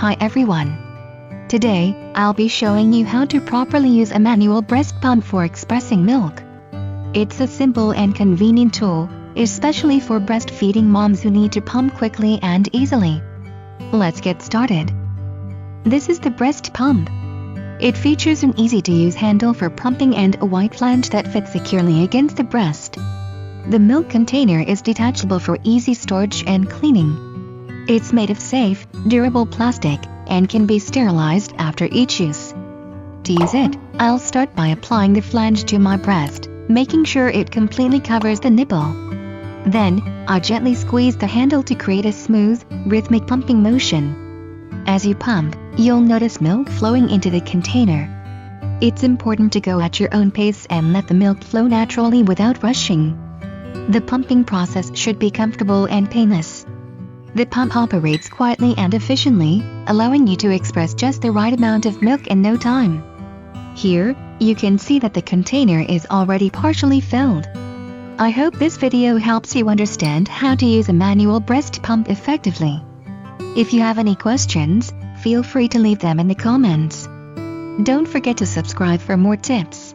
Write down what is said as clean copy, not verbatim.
Hi everyone. Today, I'll be showing you how to properly use a manual breast pump for expressing milk. It's a simple and convenient tool, especially for breastfeeding moms who need to pump quickly and easily. Let's get started. This is the breast pump. It features an easy-to-use handle for pumping and a white flange that fits securely against the breast. The milk container is detachable for easy storage and cleaning. It's made of safe, durable plastic, and can be sterilized after each use. To use it, I'll start by applying the flange to my breast, making sure it completely covers the nipple. Then, I gently squeeze the handle to create a smooth, rhythmic pumping motion. As you pump, you'll notice milk flowing into the container. It's important to go at your own pace and let the milk flow naturally without rushing. The pumping process should be comfortable and painless. The pump operates quietly and efficiently, allowing you to express just the right amount of milk in no time. Here, you can see that the container is already partially filled. I hope this video helps you understand how to use a manual breast pump effectively. If you have any questions, feel free to leave them in the comments. Don't forget to subscribe for more tips.